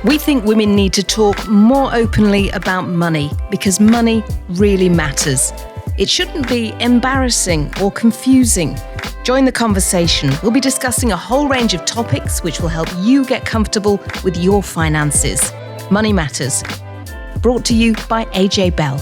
We think women need to talk more openly about money because money really matters. It shouldn't be embarrassing or confusing. Join the conversation. We'll be discussing a whole range of topics which will help you get comfortable with your finances. Money Matters. Brought to you by AJ Bell.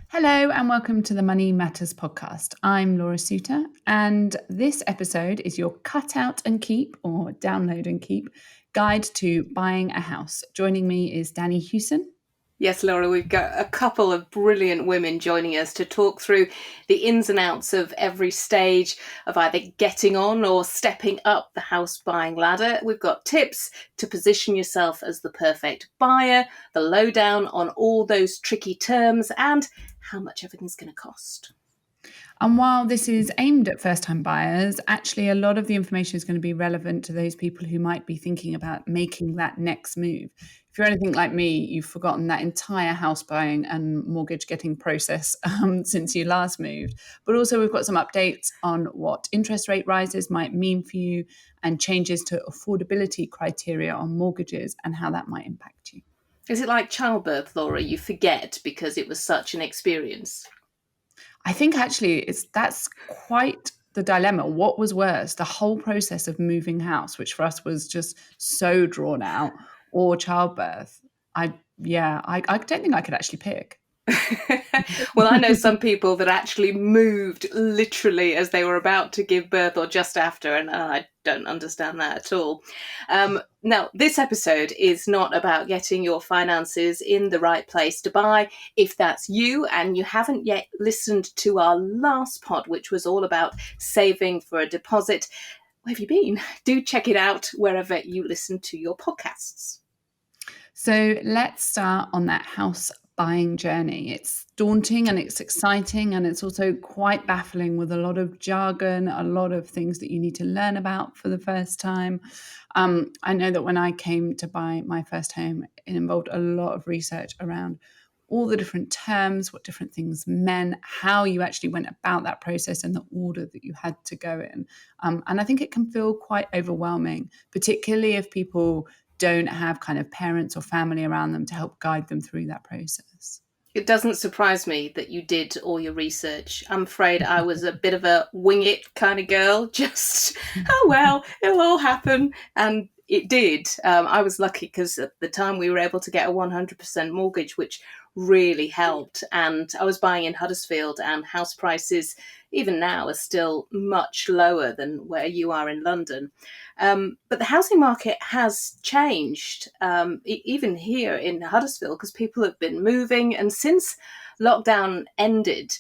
Hello and welcome to the Money Matters podcast. I'm Laura Suter and this episode is your cut out and keep or download and keep guide to buying a house. Joining me is Danny Hewson. Yes, Laura, we've got a couple of brilliant women joining us to talk through the ins and outs of every stage of either getting on or stepping up the house buying ladder. We've got tips to position yourself as the perfect buyer, the lowdown on all those tricky terms, and how much everything's going to cost. And while this is aimed at first-time buyers, actually a lot of the information is going to be relevant to those people who might be thinking about making that next move. If you're anything like me, you've forgotten that entire house buying and mortgage getting process since you last moved. But also we've got some updates on what interest rate rises might mean for you and changes to affordability criteria on mortgages and how that might impact you. Is it like childbirth, Laura? You forget because it was such an experience. I think actually that's quite the dilemma. What was worse, the whole process of moving house, which for us was just so drawn out, or childbirth? I don't think I could actually pick. Well, I know some people that actually moved literally as they were about to give birth or just after, and I don't understand that at all. Now, this episode is not about getting your finances in the right place to buy. If that's you and you haven't yet listened to our last pod, which was all about saving for a deposit, where have you been? Do check it out wherever you listen to your podcasts. So let's start on that house buying journey. It's daunting and it's exciting and it's also quite baffling with a lot of jargon, a lot of things that you need to learn about for the first time. I know that when I came to buy my first home, it involved a lot of research around all the different terms, what different things meant, how you actually went about that process and the order that you had to go in. And I think it can feel quite overwhelming, particularly if people don't have kind of parents or family around them to help guide them through that process. It doesn't surprise me that you did all your research. I'm afraid I was a bit of a wing it kind of girl, just, oh, well, it'll all happen. And it did. I was lucky because at the time we were able to get a 100% mortgage, which really helped. And I was buying in Huddersfield, and house prices, even now, are still much lower than where you are in London. But the housing market has changed, even here in Huddersfield, because people have been moving. And since lockdown ended,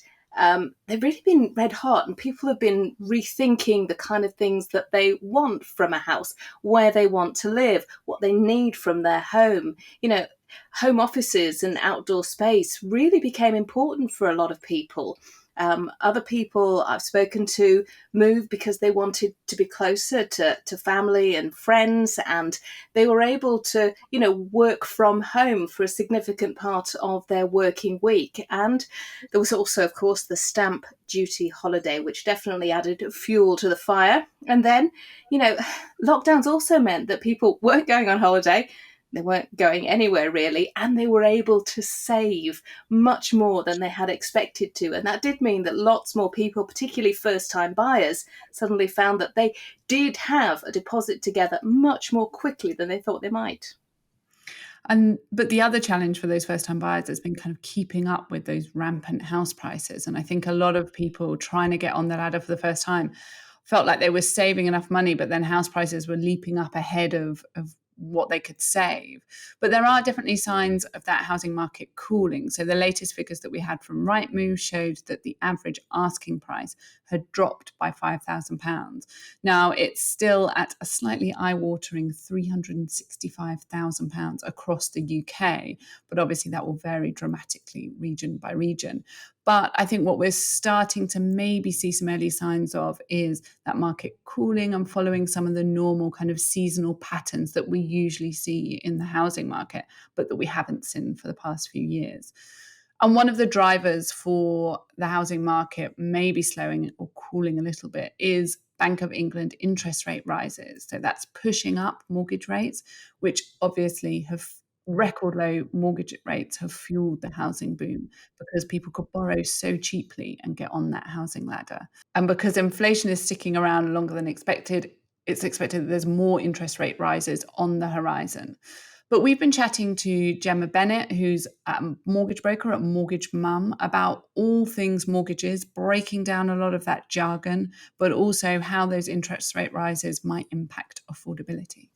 they've really been red hot, and people have been rethinking the kind of things that they want from a house, where they want to live, what they need from their home. You know, home offices and outdoor space really became important for a lot of people. Other people I've spoken to moved because they wanted to be closer to family and friends, and they were able to, work from home for a significant part of their working week. And there was also, of course, the stamp duty holiday, which definitely added fuel to the fire. And then, lockdowns also meant that people weren't going on holiday. They weren't going anywhere really, and they were able to save much more than they had expected to. And that did mean that lots more people, particularly first-time buyers, suddenly found that they did have a deposit together much more quickly than they thought they might. But the other challenge for those first-time buyers has been kind of keeping up with those rampant house prices. And I think a lot of people trying to get on the ladder for the first time felt like they were saving enough money, but then house prices were leaping up ahead of what they could save. But there are definitely signs of that housing market cooling. So the latest figures that we had from Rightmove showed that the average asking price had dropped by £5,000. Now it's still at a slightly eye-watering £365,000 across the UK, but obviously that will vary dramatically region by region. But I think what we're starting to maybe see some early signs of is that market cooling and following some of the normal kind of seasonal patterns that we usually see in the housing market, but that we haven't seen for the past few years. And one of the drivers for the housing market maybe slowing or cooling a little bit is Bank of England interest rate rises. So that's pushing up mortgage rates, which obviously have record low mortgage rates have fueled the housing boom because people could borrow so cheaply and get on that housing ladder. And because inflation is sticking around longer than expected, it's expected that there's more interest rate rises on the horizon. But we've been chatting to Gemma Bennett, who's a mortgage broker at Mortgage Mum, about all things mortgages, breaking down a lot of that jargon, but also how those interest rate rises might impact affordability.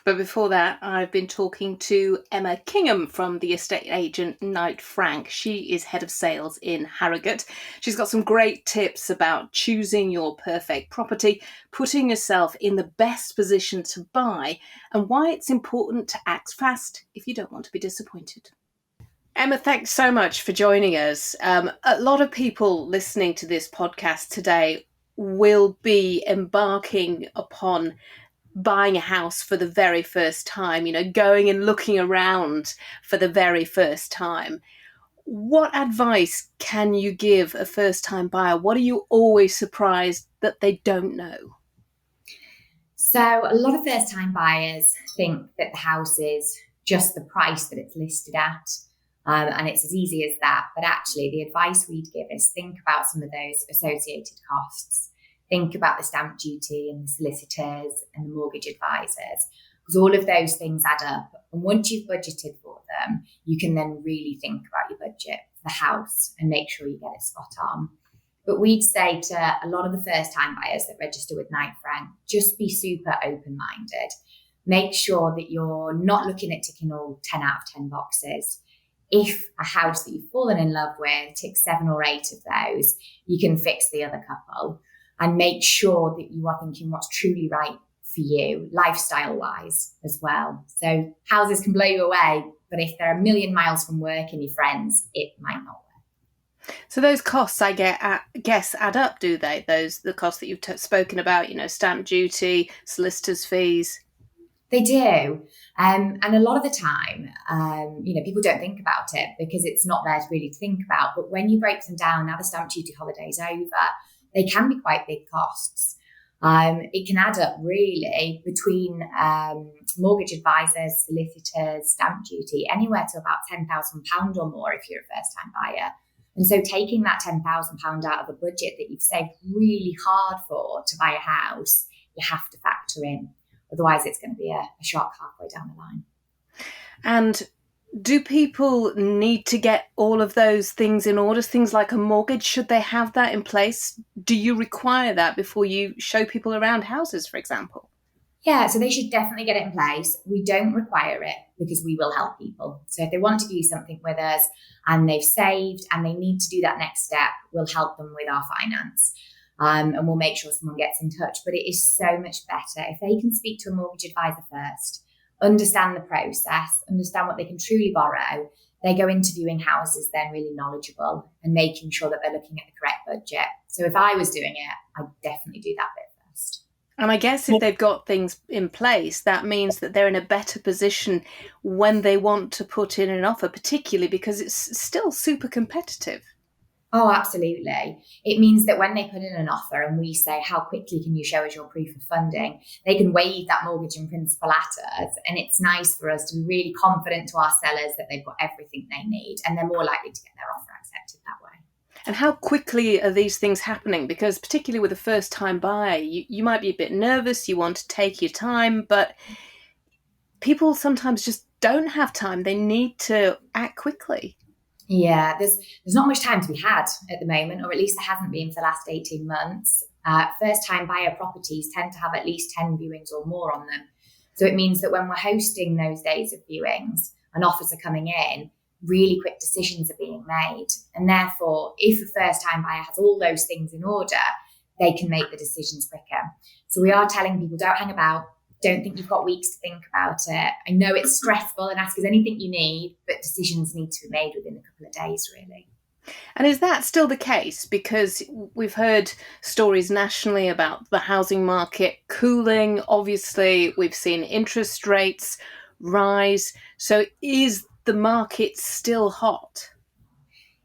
But before that, I've been talking to Emma Kingham from the estate agent Knight Frank. She is head of sales in Harrogate. She's got some great tips about choosing your perfect property, putting yourself in the best position to buy, and why it's important to act fast if you don't want to be disappointed. Emma, thanks so much for joining us. A lot of people listening to this podcast today will be embarking upon buying a house for the very first time, going and looking around for the very first time. What advice can you give a first-time buyer? What are you always surprised that they don't know? So a lot of first-time buyers think that the house is just the price that it's listed at. And it's as easy as that. But actually, the advice we'd give is think about some of those associated costs. Think about the stamp duty and the solicitors and the mortgage advisors, because all of those things add up. And once you've budgeted for them, you can then really think about your budget for the house and make sure you get it spot on. But we'd say to a lot of the first-time buyers that register with Knight Frank, just be super open-minded. Make sure that you're not looking at ticking all 10 out of 10 boxes. If a house that you've fallen in love with ticks 7 or 8 of those, you can fix the other couple. And make sure that you are thinking what's truly right for you, lifestyle-wise as well. So houses can blow you away, but if they're a million miles from work and your friends, it might not work. So those costs, I guess, add up, do they? The costs that you've spoken about, stamp duty, solicitors' fees. They do. And a lot of the time, people don't think about it because it's not there to really think about. But when you break them down, now the stamp duty holiday's over, they can be quite big costs. It can add up really between mortgage advisors, solicitors, stamp duty, anywhere to about £10,000 or more if you're a first-time buyer. And so taking that £10,000 out of a budget that you've saved really hard for to buy a house, you have to factor in. Otherwise, it's going to be a shock halfway down the line. And do people need to get all of those things in order? Things like a mortgage, should they have that in place? Do you require that before you show people around houses, for example? Yeah, so they should definitely get it in place. We don't require it because we will help people. So if they want to do something with us and they've saved and they need to do that next step, we'll help them with our finance. And we'll make sure someone gets in touch. But it is so much better if they can speak to a mortgage advisor first, understand the process, understand what they can truly borrow. They go interviewing houses then really knowledgeable and making sure that they're looking at the correct budget. So if I was doing it, I'd definitely do that bit first. And I guess if they've got things in place, that means that they're in a better position when they want to put in an offer, particularly because it's still super competitive. Oh, absolutely. It means that when they put in an offer and we say, how quickly can you show us your proof of funding? They can waive that mortgage in principle at us. And it's nice for us to be really confident to our sellers that they've got everything they need and they're more likely to get their offer accepted that way. And how quickly are these things happening? Because particularly with a first-time buyer, you might be a bit nervous, you want to take your time, but people sometimes just don't have time. They need to act quickly. Yeah, there's not much time to be had at the moment, or at least there hasn't been for the last 18 months. First-time buyer properties tend to have at least 10 viewings or more on them. So it means that when we're hosting those days of viewings and offers are coming in, really quick decisions are being made. And therefore, if a first-time buyer has all those things in order, they can make the decisions quicker. So we are telling people, don't hang about. Don't think you've got weeks to think about it. I know it's stressful and ask us anything you need, but decisions need to be made within a couple of days, really. And is that still the case? Because we've heard stories nationally about the housing market cooling. Obviously, we've seen interest rates rise. So is the market still hot?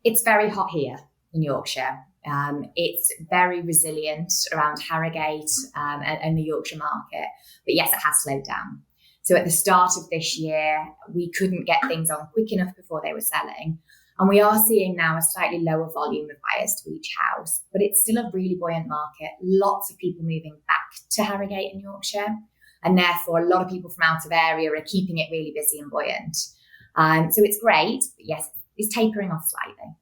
It's very hot here in Yorkshire. It's very resilient around Harrogate and the Yorkshire market. But yes, it has slowed down. So at the start of this year, we couldn't get things on quick enough before they were selling. And we are seeing now a slightly lower volume of buyers to each house, but it's still a really buoyant market. Lots of people moving back to Harrogate in Yorkshire. And therefore, a lot of people from out of area are keeping it really busy and buoyant. So it's great, but yes, it's tapering off slightly.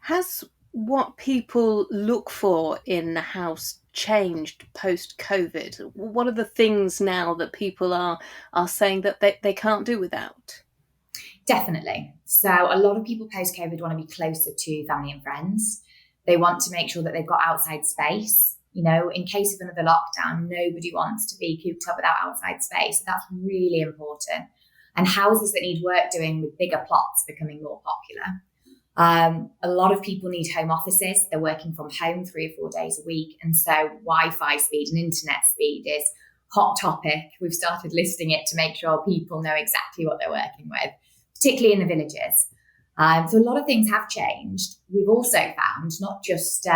Has what people look for in the house changed post-COVID? What are the things now that people are saying that they can't do without? Definitely. So a lot of people post-COVID want to be closer to family and friends. They want to make sure that they've got outside space. You know, in case of another lockdown, nobody wants to be cooped up without outside space. So that's really important. And houses that need work doing with bigger plots becoming more popular. A lot of people need home offices. They're working from home 3 or 4 days a week. And so Wi-Fi speed and internet speed is hot topic. We've started listing it to make sure people know exactly what they're working with, particularly in the villages. So a lot of things have changed. We've also found not just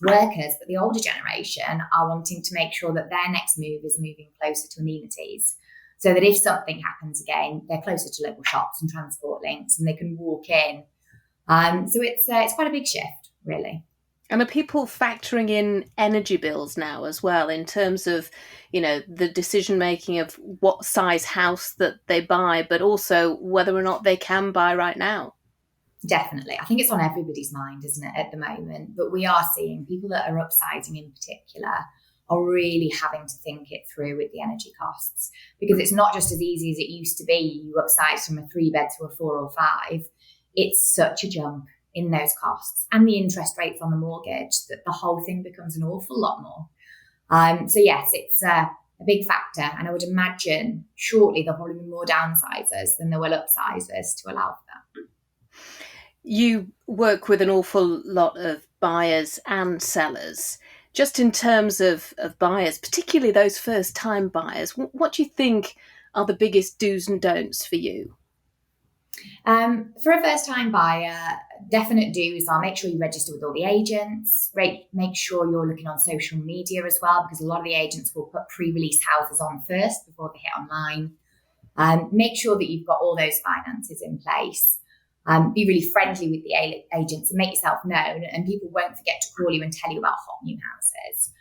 workers, but the older generation are wanting to make sure that their next move is moving closer to amenities. So that if something happens again, they're closer to local shops and transport links and they can walk in. So it's quite a big shift, really. And are people factoring in energy bills now as well in terms of, you know, the decision making of what size house that they buy, but also whether or not they can buy right now? Definitely. I think it's on everybody's mind, isn't it, at the moment? But we are seeing people that are upsizing in particular are really having to think it through with the energy costs, because it's not just as easy as it used to be. You upsize from a 3-bed to a 4 or 5. It's such a jump in those costs and the interest rates on the mortgage that the whole thing becomes an awful lot more. So yes, it's a big factor. And I would imagine shortly there'll probably be more downsizers than there will upsizers to allow for that. You work with an awful lot of buyers and sellers. Just in terms of buyers, particularly those first-time buyers, what do you think are the biggest do's and don'ts for you? For a first-time buyer, definite do's are make sure you register with all the agents, make sure you're looking on social media as well, because a lot of the agents will put pre-release houses on first before they hit online. Make sure that you've got all those finances in place. Be really friendly with the agents and make yourself known, and people won't forget to call you and tell you about hot new houses.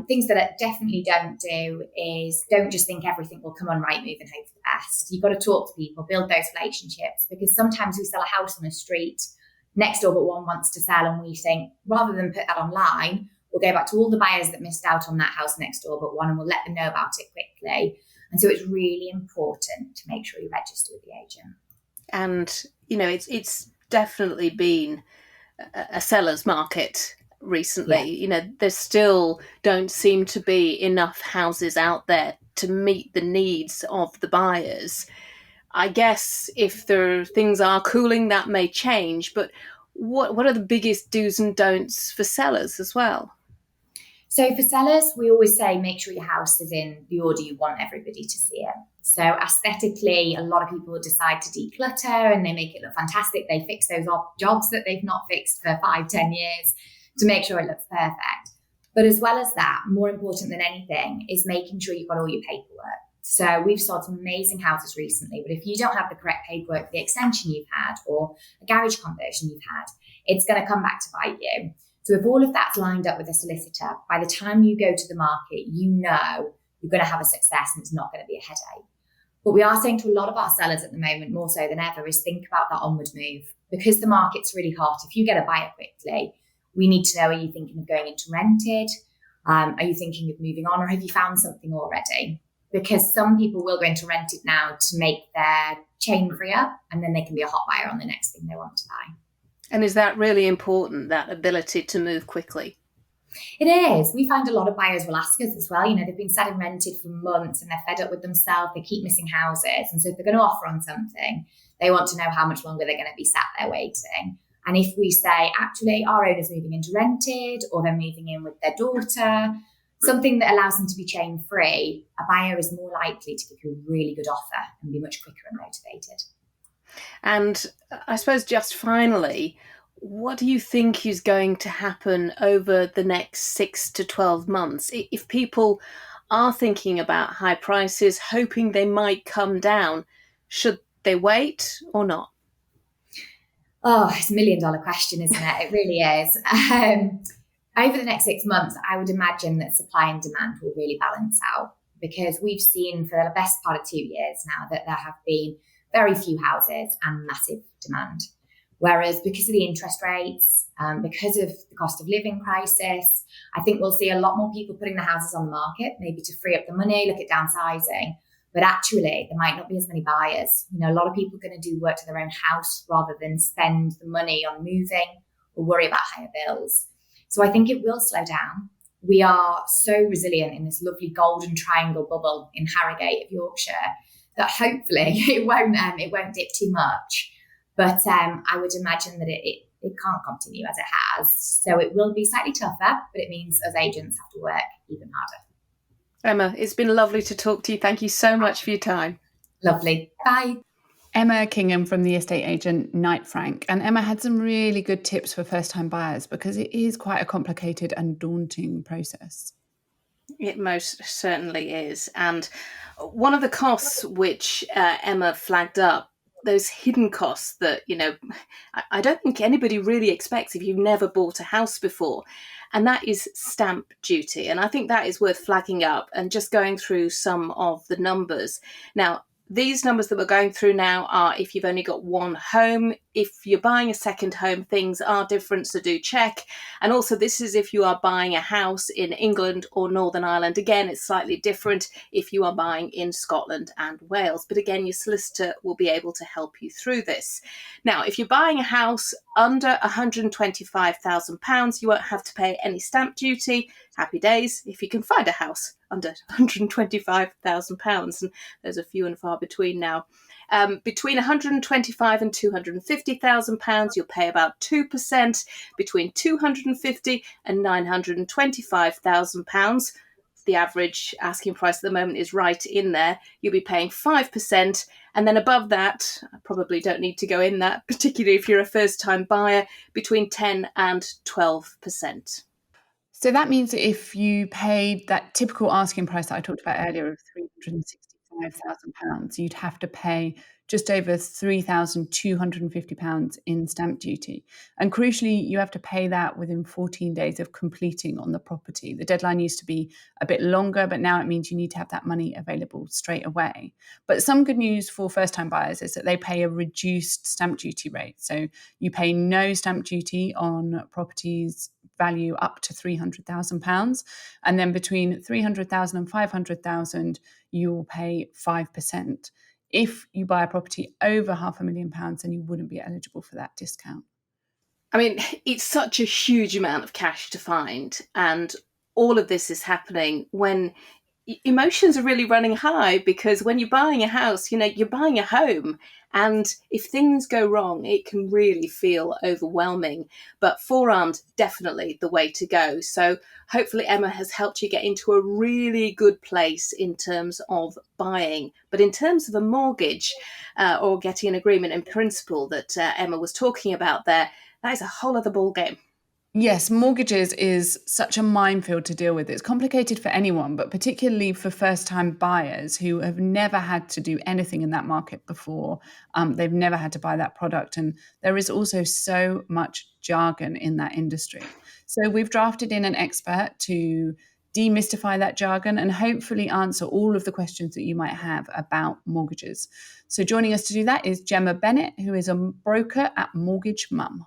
Things that I definitely don't do is don't just think everything will come on Rightmove and hope for the best. You've got to talk to people, build those relationships, because sometimes we sell a house on a street next door but one wants to sell, and we think rather than put that online, we'll go back to all the buyers that missed out on that house next door but one, and we'll let them know about it quickly. And so it's really important to make sure you register with the agent. And, you know, it's definitely been a seller's market recently. Yeah. You know, there still don't seem to be enough houses out there to meet the needs of the buyers. I guess if things are cooling, that may change. But what are the biggest do's and don'ts for sellers as well? So for sellers, we always say make sure your house is in the order you want everybody to see it. So aesthetically, a lot of people decide to declutter and they make it look fantastic. They fix those jobs that they've not fixed for 5-10 years to make sure it looks perfect. But as well as that, more important than anything is making sure you've got all your paperwork. So we've sold some amazing houses recently, but if you don't have the correct paperwork for the extension you've had or a garage conversion you've had, it's going to come back to bite you. So if all of that's lined up with a solicitor, by the time you go to the market, you know you're going to have a success and it's not going to be a headache. What we are saying to a lot of our sellers at the moment, more so than ever, is think about that onward move. Because the market's really hot, if you get a buyer quickly, we need to know, are you thinking of going into rented? Are you thinking of moving on, or have you found something already? Because some people will go into rented now to make their chain free up, and then they can be a hot buyer on the next thing they want to buy. And is that really important, that ability to move quickly? It is. We find a lot of buyers will ask us as well. You know, they've been selling rented for months and they're fed up with themselves. They keep missing houses. And so if they're going to offer on something, they want to know how much longer they're going to be sat there waiting. And if we say, actually, our owner's moving into rented, or they're moving in with their daughter, something that allows them to be chain free, a buyer is more likely to give you a really good offer and be much quicker and motivated. And I suppose just finally, what do you think is going to happen over the next 6 to 12 months? If people are thinking about high prices, hoping they might come down, should they wait or not? Oh, it's $1 million question, isn't it? It really is. Over the next 6 months, I would imagine that supply and demand will really balance out, because we've seen for the best part of 2 years now that there have been very few houses and massive demand. Whereas because of the interest rates, because of the cost of living crisis, I think we'll see a lot more people putting the houses on the market, maybe to free up the money, look at downsizing. But actually, there might not be as many buyers. You know, a lot of people are going to do work to their own house rather than spend the money on moving or worry about higher bills. So I think it will slow down. We are so resilient in this lovely golden triangle bubble in Harrogate of Yorkshire that hopefully it won't dip too much. But I would imagine that it can't continue as it has. So it will be slightly tougher, but it means us agents have to work even harder. Emma, it's been lovely to talk to you. Thank you so much for your time. Lovely. Bye. Emma Kingham from the estate agent Knight Frank. And Emma had some really good tips for first-time buyers, because it is quite a complicated and daunting process. It most certainly is. And one of the costs which Emma flagged up, those hidden costs that, I don't think anybody really expects if you've never bought a house before. And that is stamp duty. And I think that is worth flagging up and just going through some of the numbers. Now, these numbers that we're going through now are if you've only got one home. If you're buying a second home, things are different, so do check. And also, this is if you are buying a house in England or Northern Ireland. Again, it's slightly different if you are buying in Scotland and Wales. But again, your solicitor will be able to help you through this. Now, if you're buying a house under £125,000, you won't have to pay any stamp duty. Happy days if you can find a house under £125,000, and there's a few and far between now. Between £125,000 and £250,000, you'll pay about 2%. Between £250,000 and £925,000, the average asking price at the moment is right in there, you'll be paying 5%. And then above that, I probably don't need to go in that, particularly if you're a first-time buyer, between 10 and 12%. So that means that if you paid that typical asking price that I talked about earlier of £365,000, you'd have to pay just over £3,250 in stamp duty. And crucially, you have to pay that within 14 days of completing on the property. The deadline used to be a bit longer, but now it means you need to have that money available straight away. But some good news for first-time buyers is that they pay a reduced stamp duty rate. So you pay no stamp duty on properties value up to £300,000. And then between £300,000 and £500,000, you will pay 5%. If you buy a property over £500,000, then you wouldn't be eligible for that discount. I mean, it's such a huge amount of cash to find. And all of this is happening when emotions are really running high, because when you're buying a house, you're buying a home. And if things go wrong, it can really feel overwhelming. But forearmed, definitely the way to go. So hopefully Emma has helped you get into a really good place in terms of buying. But in terms of a mortgage or getting an agreement in principle that Emma was talking about there, that is a whole other ballgame. Yes, mortgages is such a minefield to deal with. It's complicated for anyone, but particularly for first-time buyers who have never had to do anything in that market before. They've never had to buy that product. And there is also so much jargon in that industry. So we've drafted in an expert to demystify that jargon and hopefully answer all of the questions that you might have about mortgages. So joining us to do that is Gemma Bennett, who is a broker at Mortgage Mum.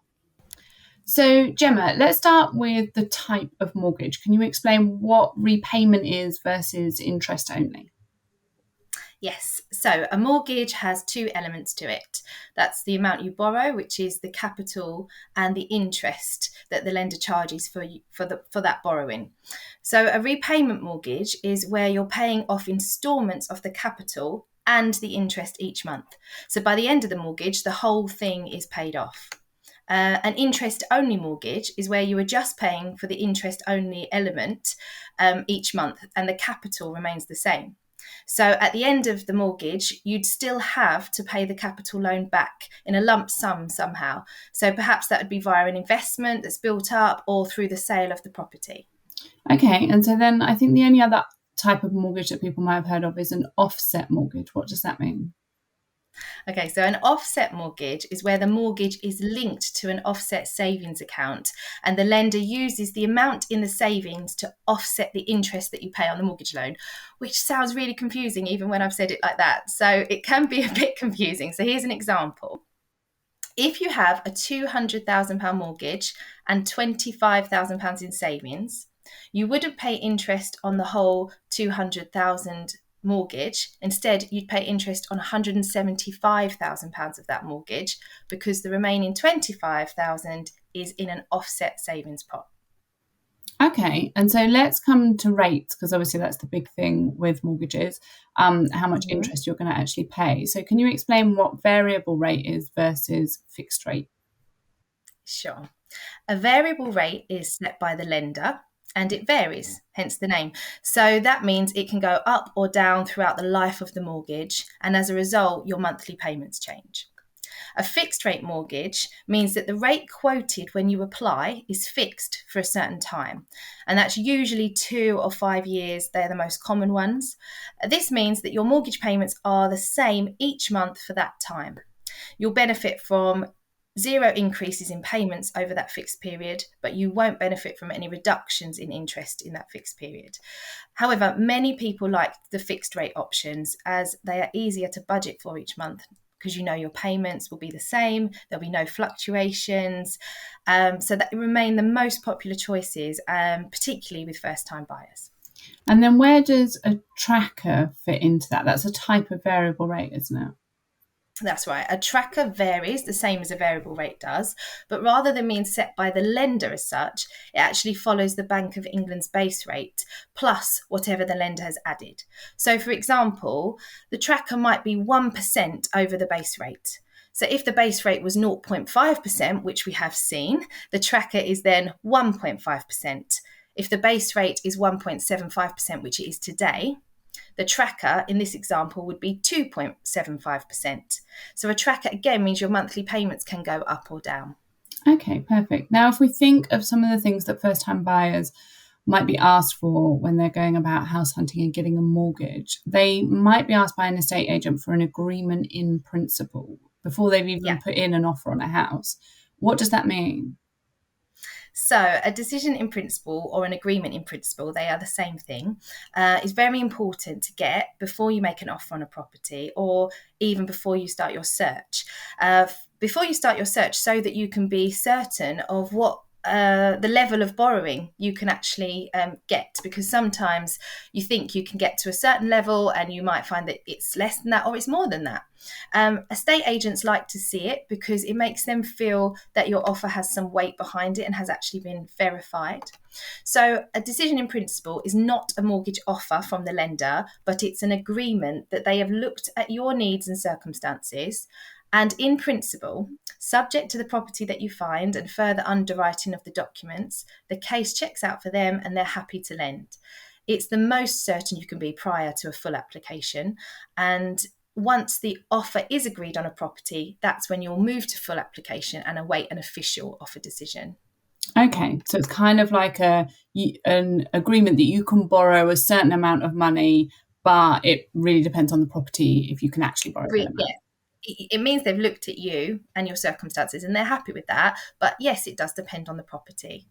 So, Gemma, let's start with the type of mortgage. Can you explain what repayment is versus interest only? Yes, so a mortgage has two elements to it. That's the amount you borrow, which is the capital, and the interest that the lender charges for that borrowing. So a repayment mortgage is where you're paying off instalments of the capital and the interest each month. So by the end of the mortgage, the whole thing is paid off. An interest-only mortgage is where you are just paying for the interest-only element each month, and the capital remains the same. So at the end of the mortgage, you'd still have to pay the capital loan back in a lump sum somehow. So perhaps that would be via an investment that's built up or through the sale of the property. Okay, and so then I think the only other type of mortgage that people might have heard of is an offset mortgage. What does that mean? Okay, so an offset mortgage is where the mortgage is linked to an offset savings account, and the lender uses the amount in the savings to offset the interest that you pay on the mortgage loan, which sounds really confusing even when I've said it like that. So it can be a bit confusing. So here's an example. If you have a £200,000 mortgage and £25,000 in savings, you wouldn't pay interest on the whole 200,000 mortgage. Instead, you'd pay interest on £175,000 of that mortgage because the remaining 25,000 is in an offset savings pot. Okay, and so let's come to rates, because obviously that's the big thing with mortgages, how much interest you're going to actually pay. So can you explain what variable rate is versus fixed rate? Sure. A variable rate is set by the lender and it varies, hence the name. So that means it can go up or down throughout the life of the mortgage, and as a result, your monthly payments change. A fixed rate mortgage means that the rate quoted when you apply is fixed for a certain time, and that's usually 2 or 5 years. They're the most common ones. This means that your mortgage payments are the same each month for that time. You'll benefit from 0 increases in payments over that fixed period, but you won't benefit from any reductions in interest in that fixed period. However, many people like the fixed rate options as they are easier to budget for each month because you know your payments will be the same, there'll be no fluctuations. So that remain the most popular choices, particularly with first-time buyers. And then where does a tracker fit into that? That's a type of variable rate, isn't it? That's right. A tracker varies the same as a variable rate does, but rather than being set by the lender as such, it actually follows the Bank of England's base rate plus whatever the lender has added. So, for example, the tracker might be 1% over the base rate. So if the base rate was 0.5%, which we have seen, the tracker is then 1.5%. If the base rate is 1.75%, which it is today, the tracker in this example would be 2.75%. So a tracker again means your monthly payments can go up or down. Okay, perfect. Now, if we think of some of the things that first-time buyers might be asked for when they're going about house hunting and getting a mortgage, they might be asked by an estate agent for an agreement in principle before they've even put in an offer on a house. What does that mean? So a decision in principle or an agreement in principle, they are the same thing, is very important to get before you make an offer on a property or even before you start your search. Before you start your search so that you can be certain of what the level of borrowing you can actually get, because sometimes you think you can get to a certain level and you might find that it's less than that or it's more than that. Estate agents like to see it because it makes them feel that your offer has some weight behind it and has actually been verified. So a decision in principle is not a mortgage offer from the lender, but it's an agreement that they have looked at your needs and circumstances. And in principle, subject to the property that you find and further underwriting of the documents, the case checks out for them and they're happy to lend. It's the most certain you can be prior to a full application. And once the offer is agreed on a property, that's when you'll move to full application and await an official offer decision. Okay, so it's kind of like an agreement that you can borrow a certain amount of money, but it really depends on the property if you can actually borrow that amount. Yeah. It means they've looked at you and your circumstances and they're happy with that. But yes, it does depend on the property.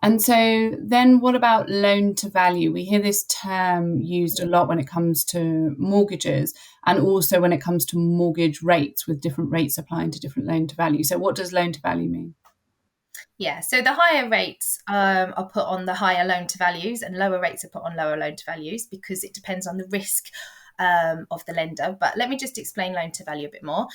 And so then what about loan to value? We hear this term used a lot when it comes to mortgages and also when it comes to mortgage rates, with different rates applying to different loan to value. So what does loan to value mean? Yeah, so the higher rates are put on the higher loan to values and lower rates are put on lower loan to values because it depends on the risk of the lender. But let me just explain loan to value a bit more.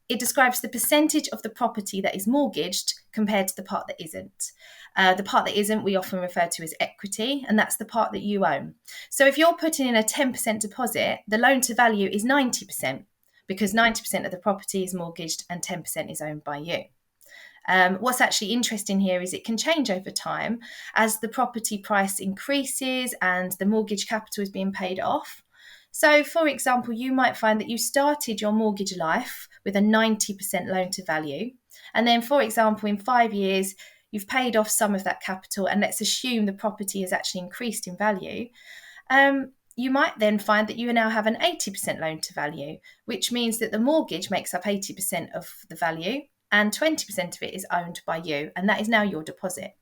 It describes the percentage of the property that is mortgaged compared to the part that isn't. The part that isn't, we often refer to as equity, and that's the part that you own. So if you're putting in a 10% deposit, the loan to value is 90% because 90% of the property is mortgaged and 10% is owned by you. What's actually interesting here is it can change over time as the property price increases and the mortgage capital is being paid off. So, for example, you might find that you started your mortgage life with a 90% loan to value. And then, for example, in 5 years, you've paid off some of that capital, and let's assume the property has actually increased in value. You might then find that you now have an 80% loan to value, which means that the mortgage makes up 80% of the value and 20% of it is owned by you. And that is now your deposit.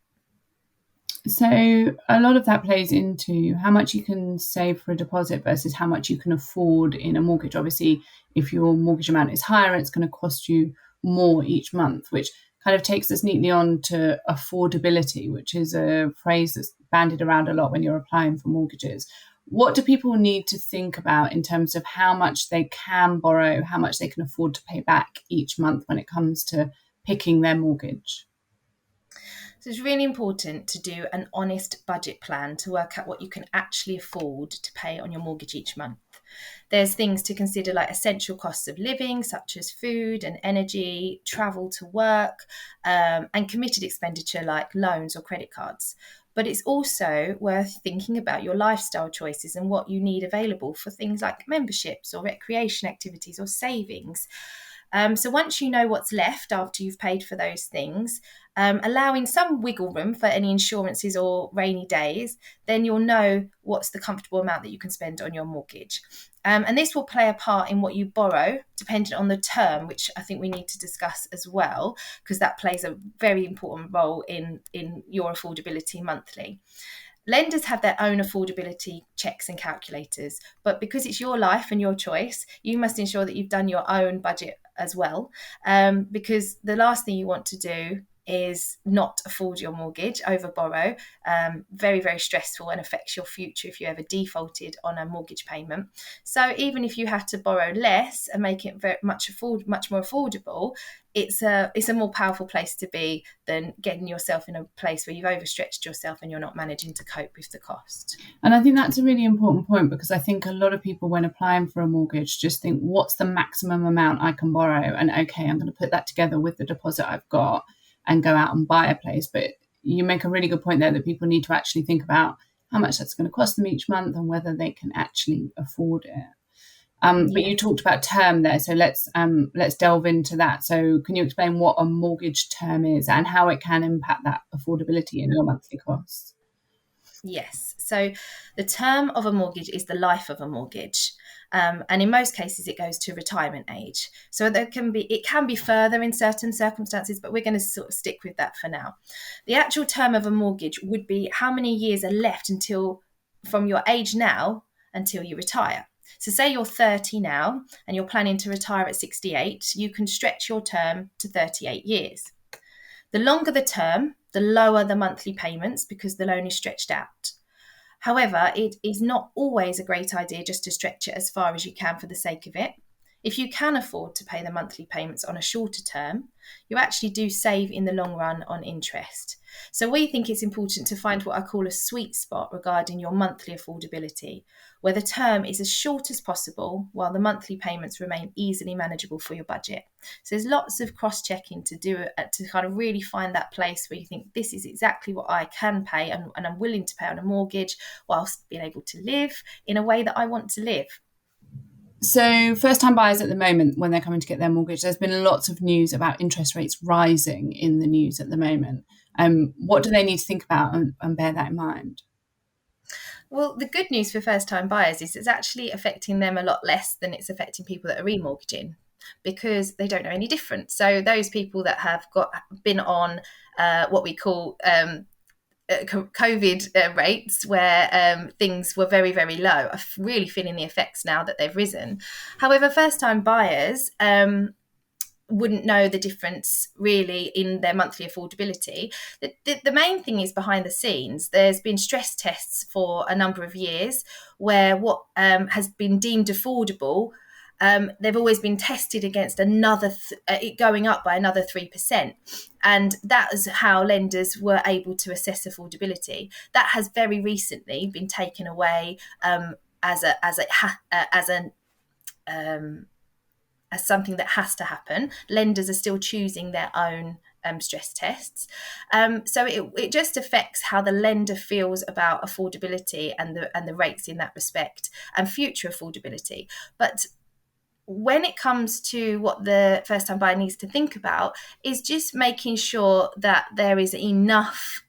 So a lot of that plays into how much you can save for a deposit versus how much you can afford in a mortgage. Obviously, if your mortgage amount is higher, it's going to cost you more each month, which kind of takes us neatly on to affordability, which is a phrase that's bandied around a lot when you're applying for mortgages. What do people need to think about in terms of how much they can borrow, how much they can afford to pay back each month when it comes to picking their mortgage? So it's really important to do an honest budget plan to work out what you can actually afford to pay on your mortgage each month. There's things to consider like essential costs of living, such as food and energy, travel to work, and committed expenditure like loans or credit cards. But it's also worth thinking about your lifestyle choices and what you need available for things like memberships or recreation activities or savings. So once you know what's left after you've paid for those things, allowing some wiggle room for any insurances or rainy days, then you'll know what's the comfortable amount that you can spend on your mortgage. And this will play a part in what you borrow, depending on the term, which I think we need to discuss as well, because that plays a very important role in your affordability monthly. Lenders have their own affordability checks and calculators, but because it's your life and your choice, you must ensure that you've done your own budget as well, because the last thing you want to do is not afford your mortgage, over borrow. Very, very stressful and affects your future if you ever defaulted on a mortgage payment. So even if you have to borrow less and make it much more affordable, it's a more powerful place to be than getting yourself in a place where you've overstretched yourself and you're not managing to cope with the cost. And I think that's a really important point, because I think a lot of people, when applying for a mortgage, just think, what's the maximum amount I can borrow? And okay, I'm going to put that together with the deposit I've got and go out and buy a place. But you make a really good point there that people need to actually think about how much that's going to cost them each month and whether they can actually afford it. But you talked about term there, so let's delve into that. So can you explain what a mortgage term is and how it can impact that affordability in your monthly costs? Yes. So the term of a mortgage is the life of a mortgage. And in most cases, it goes to retirement age. So it can be further in certain circumstances, but we're going to sort of stick with that for now. The actual term of a mortgage would be how many years are left from your age now until you retire. So say you're 30 now and you're planning to retire at 68, you can stretch your term to 38 years. The longer the term, the lower the monthly payments because the loan is stretched out. However, it is not always a great idea just to stretch it as far as you can for the sake of it. If you can afford to pay the monthly payments on a shorter term, you actually do save in the long run on interest. So we think it's important to find what I call a sweet spot regarding your monthly affordability, where the term is as short as possible while the monthly payments remain easily manageable for your budget. So there's lots of cross-checking to do to kind of really find that place where you think this is exactly what I can pay and I'm willing to pay on a mortgage whilst being able to live in a way that I want to live. So first-time buyers at the moment, when they're coming to get their mortgage, there's been lots of news about interest rates rising in the news at the moment. What do they need to think about and bear that in mind? Well, the good news for first-time buyers is it's actually affecting them a lot less than it's affecting people that are remortgaging, because they don't know any different. So those people that have been on what we call COVID rates, where things were very, very low, are really feeling the effects now that they've risen. However, first-time buyers wouldn't know the difference really in their monthly affordability. The main thing is behind the scenes. There's been stress tests for a number of years where what has been deemed affordable, they've always been tested against it going up by another 3%. And that is how lenders were able to assess affordability. That has very recently been taken away as as something that has to happen. Lenders are still choosing their own stress tests. So it just affects how the lender feels about affordability and the rates in that respect and future affordability. But when it comes to what the first time buyer needs to think about is just making sure that there is enough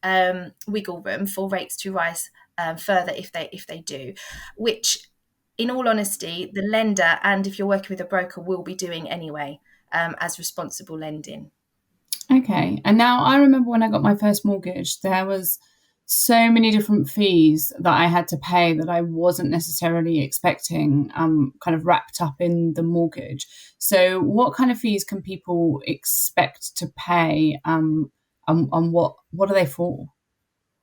wiggle room for rates to rise further if they do, which in all honesty the lender, and if you're working with a broker, will be doing anyway, as responsible lending. Okay. And now I remember when I got my first mortgage, there was so many different fees that I had to pay that I wasn't necessarily expecting, kind of wrapped up in the mortgage. So what kind of fees can people expect to pay, and what are they for?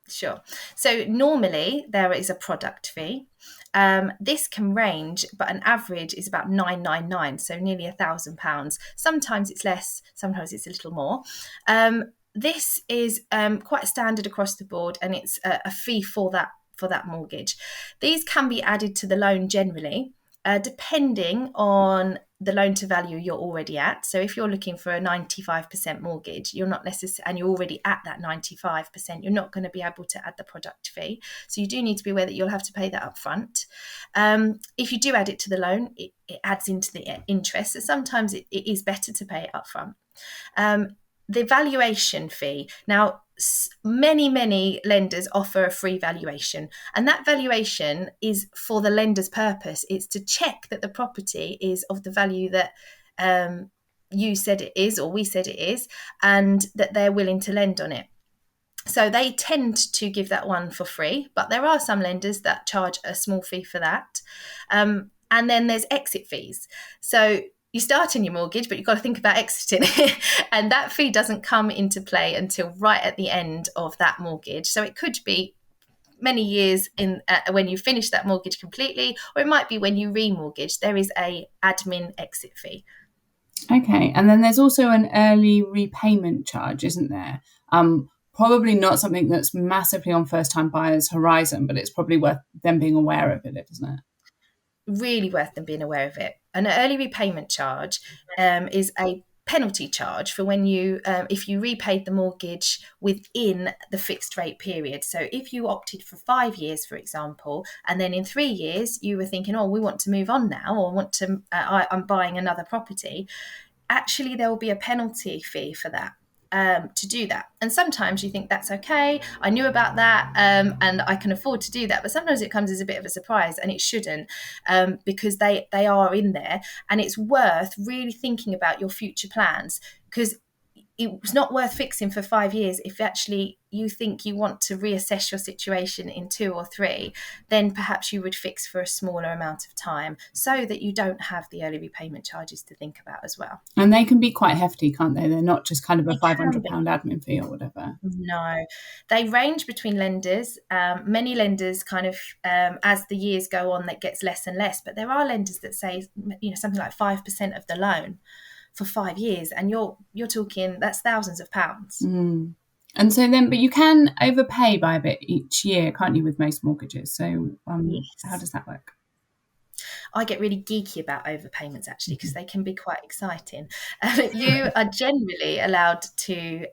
Sure. So normally there is a product fee. This can range, but an average is about £999, so nearly £1,000. Sometimes it's less, sometimes it's a little more. This is quite standard across the board, and it's a fee for that mortgage. These can be added to the loan generally, depending on the loan to value you're already at. So if you're looking for a 95% mortgage, you're not necessarily, and you're already at that 95%, you're not going to be able to add the product fee. So you do need to be aware that you'll have to pay that up front. If you do add it to the loan, it adds into the interest. So sometimes it is better to pay it up front. The valuation fee. Now, many lenders offer a free valuation, and that valuation is for the lender's purpose. It's to check that the property is of the value that you said it is, or we said it is, and that they're willing to lend on it. So they tend to give that one for free, but there are some lenders that charge a small fee for that. And then there's exit fees. So you start in your mortgage, but you've got to think about exiting it. And that fee doesn't come into play until right at the end of that mortgage. So it could be many years in when you finish that mortgage completely, or it might be when you remortgage. There is a admin exit fee. Okay. And then there's also an early repayment charge, isn't there? Probably not something that's massively on first-time buyers' horizon, but it's probably worth them being aware of it, isn't it? Really worth them being aware of it. An early repayment charge is a penalty charge for when you if you repaid the mortgage within the fixed rate period. So if you opted for 5 years, for example, and then in 3 years you were thinking, oh, we want to move on now, or want to I'm buying another property, actually there will be a penalty fee for that. To do that. And sometimes you think that's okay, I knew about that, and I can afford to do that, but sometimes it comes as a bit of a surprise, and it shouldn't, because they are in there, and it's worth really thinking about your future plans, because it's not worth fixing for 5 years. If actually you think you want to reassess your situation in 2 or 3, then perhaps you would fix for a smaller amount of time so that you don't have the early repayment charges to think about as well. And they can be quite hefty, can't they? They're not just kind of a £500 admin fee or whatever. No, they range between lenders. Many lenders kind of, as the years go on, that gets less and less. But there are lenders that say, something like 5% of the loan for 5 years, and you're talking, that's thousands of pounds. And so then, but you can overpay by a bit each year, can't you, with most mortgages? So Yes. How does that work? I get really geeky about overpayments, actually, because they can be quite exciting. You are generally allowed to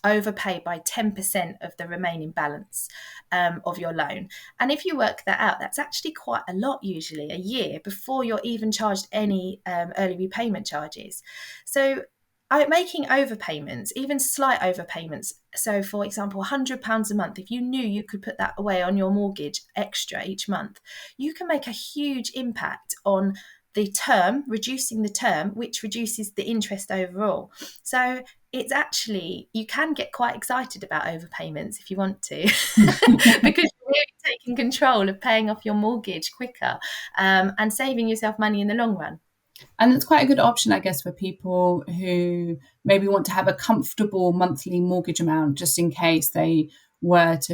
overpay by 10% of the remaining balance of your loan. And if you work that out, that's actually quite a lot, usually a year, before you're even charged any early repayment charges. So making overpayments, even slight overpayments, so for example £100 a month, if you knew you could put that away on your mortgage extra each month, you can make a huge impact on the term, reducing the term, which reduces the interest overall. So it's actually, you can get quite excited about overpayments if you want to, because you're really taking control of paying off your mortgage quicker, and saving yourself money in the long run. And it's quite a good option, I guess, for people who maybe want to have a comfortable monthly mortgage amount, just in case they were to,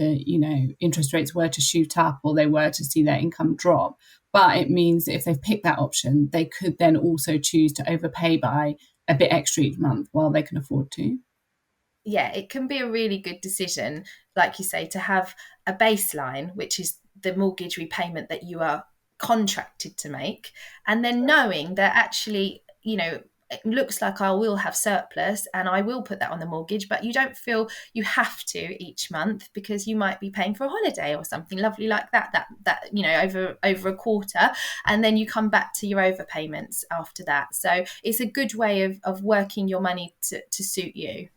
interest rates were to shoot up, or they were to see their income drop. But it means that if they've picked that option, they could then also choose to overpay by a bit extra each month while they can afford to. Yeah, it can be a really good decision, like you say, to have a baseline, which is the mortgage repayment that you are contracted to make, and then knowing that actually it looks like I will have surplus and I will put that on the mortgage, but you don't feel you have to each month, because you might be paying for a holiday or something lovely like that over a quarter, and then you come back to your overpayments after that. So it's a good way of working your money to suit you.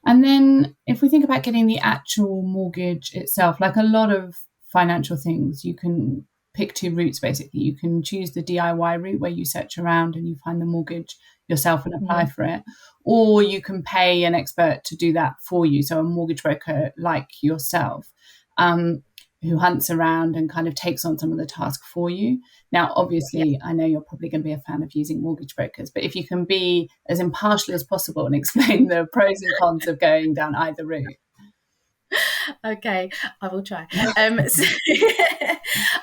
And then if we think about getting the actual mortgage itself, like a lot of financial things, you can pick two routes basically. You can choose the DIY route where you search around and you find the mortgage yourself and apply for it, or you can pay an expert to do that for you, so a mortgage broker like yourself, who hunts around and kind of takes on some of the task for you. Now, obviously, I know you're probably going to be a fan of using mortgage brokers, but if you can be as impartial as possible and explain the pros and cons of going down either route. Okay, I will try. So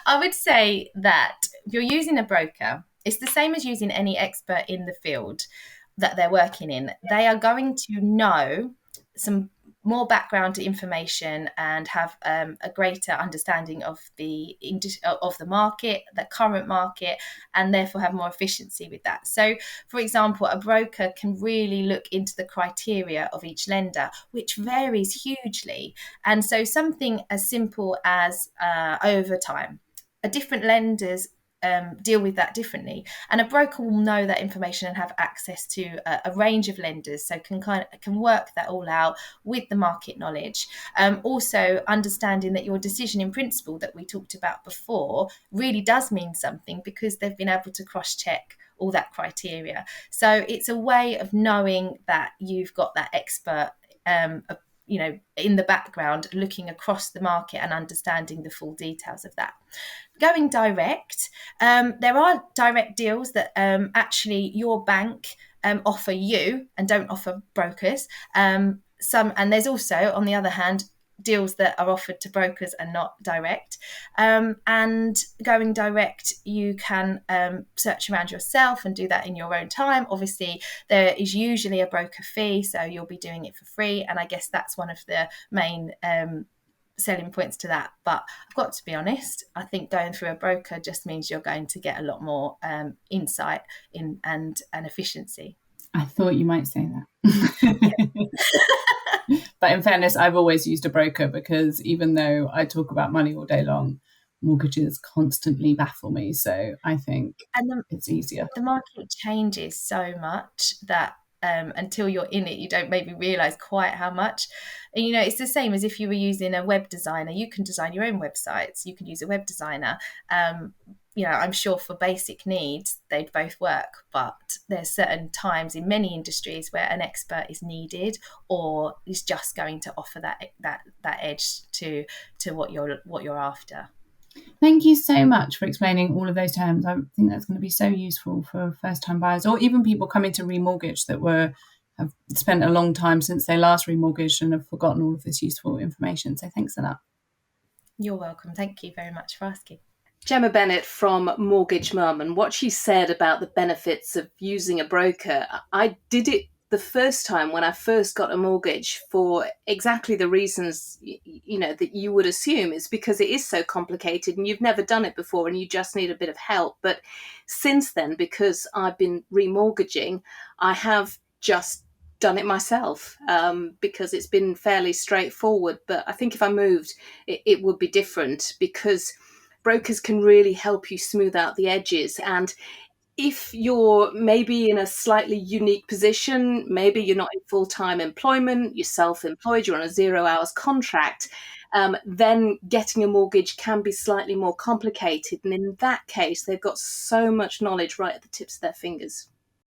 I would say that if you're using a broker, it's the same as using any expert in the field that they're working in. They are going to know some more background information and have a greater understanding of the market, the current market, and therefore have more efficiency with that. So, for example, a broker can really look into the criteria of each lender, which varies hugely. And so something as simple as overtime, different lenders deal with that differently, and a broker will know that information and have access to a range of lenders, so can work that all out with the market knowledge. Also understanding that your decision in principle that we talked about before really does mean something, because they've been able to cross-check all that criteria. So it's a way of knowing that you've got that expert in the background, looking across the market and understanding the full details of that. Going direct, there are direct deals that actually your bank offer you and don't offer brokers. And there's also, on the other hand, deals that are offered to brokers and not direct. And going direct, you can search around yourself and do that in your own time. Obviously, there is usually a broker fee, so you'll be doing it for free. And I guess that's one of the main selling points to that. But I've got to be honest, I think going through a broker just means you're going to get a lot more insight and efficiency. I thought you might say that. But in fairness, I've always used a broker, because even though I talk about money all day long, mortgages constantly baffle me. So I think it's easier. The market changes so much that until you're in it, you don't maybe realise quite how much. And, it's the same as if you were using a web designer. You can design your own websites. You can use a web designer. I'm sure for basic needs, they'd both work, but there's certain times in many industries where an expert is needed, or is just going to offer that edge to what you're after. Thank you so much for explaining all of those terms. I think that's going to be so useful for first-time buyers, or even people coming to remortgage that have spent a long time since they last remortgaged and have forgotten all of this useful information. So thanks for that. You're welcome. Thank you very much for asking. Gemma Bennett from Mortgage Mum, and what she said about the benefits of using a broker, I did it the first time when I first got a mortgage for exactly the reasons that you would assume. Is because it is so complicated and you've never done it before and you just need a bit of help. But since then, because I've been remortgaging, I have just done it myself, because it's been fairly straightforward. But I think if I moved, it would be different, because brokers can really help you smooth out the edges. And if you're maybe in a slightly unique position, maybe you're not in full-time employment, you're self-employed, you're on a 0 hours contract, then getting a mortgage can be slightly more complicated. And in that case, they've got so much knowledge right at the tips of their fingers.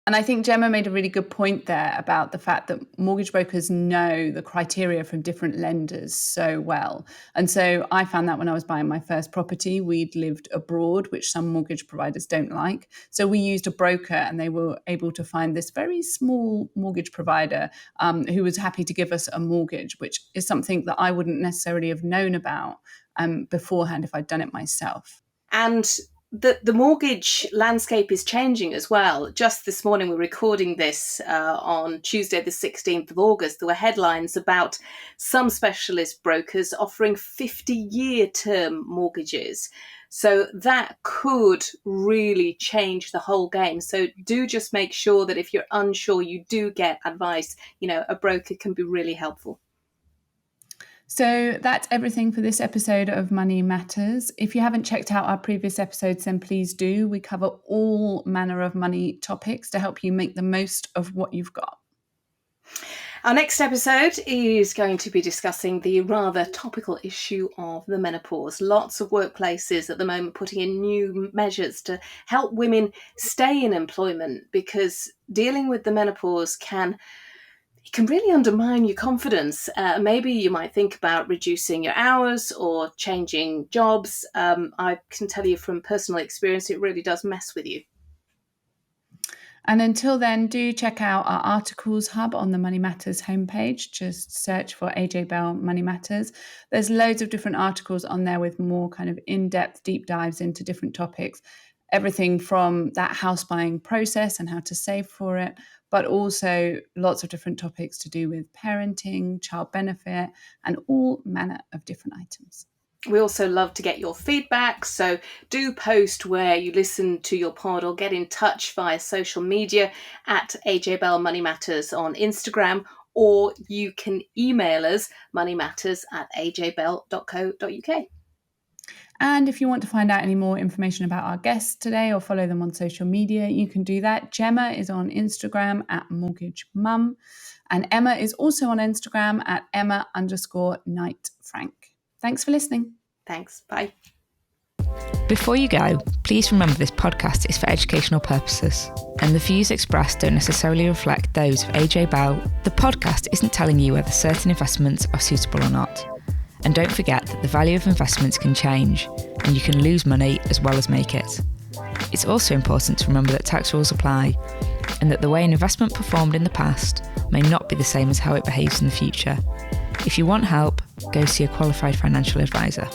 And I think Gemma made a really good point there about the fact that mortgage brokers know the criteria from different lenders so well. And so I found that when I was buying my first property, we'd lived abroad, which some mortgage providers don't like. So we used a broker, and they were able to find this very small mortgage provider who was happy to give us a mortgage, which is something that I wouldn't necessarily have known about beforehand if I'd done it myself. And the mortgage landscape is changing as well. Just this morning, we're recording this on Tuesday, the 16th of August. There were headlines about some specialist brokers offering 50-year term mortgages. So that could really change the whole game. So do just make sure that if you're unsure, you do get advice. A broker can be really helpful. So that's everything for this episode of Money Matters. If you haven't checked out our previous episodes, then please do. We cover all manner of money topics to help you make the most of what you've got. Our next episode is going to be discussing the rather topical issue of the menopause. Lots of workplaces at the moment putting in new measures to help women stay in employment, because dealing with the menopause can really undermine your confidence. Maybe you might think about reducing your hours or changing jobs. I can tell you from personal experience, it really does mess with you. And until then, do check out our articles hub on the Money Matters homepage. Just search for AJ Bell Money Matters. There's loads of different articles on there with more kind of in-depth deep dives into different topics. Everything from that house buying process and how to save for it, but also lots of different topics to do with parenting, child benefit, and all manner of different items. We also love to get your feedback, so do post where you listen to your pod or get in touch via social media at AJ Bell Money Matters on Instagram, or you can email us moneymatters@ajbell.co.uk. And if you want to find out any more information about our guests today or follow them on social media, you can do that. Gemma is on Instagram at mortgagemum, and Emma is also on Instagram at Emma_KnightFrank. Thanks for listening. Thanks. Bye. Before you go, please remember this podcast is for educational purposes, and the views expressed don't necessarily reflect those of AJ Bell. The podcast isn't telling you whether certain investments are suitable or not. And don't forget that the value of investments can change, and you can lose money as well as make it. It's also important to remember that tax rules apply, and that the way an investment performed in the past may not be the same as how it behaves in the future. If you want help, go see a qualified financial advisor.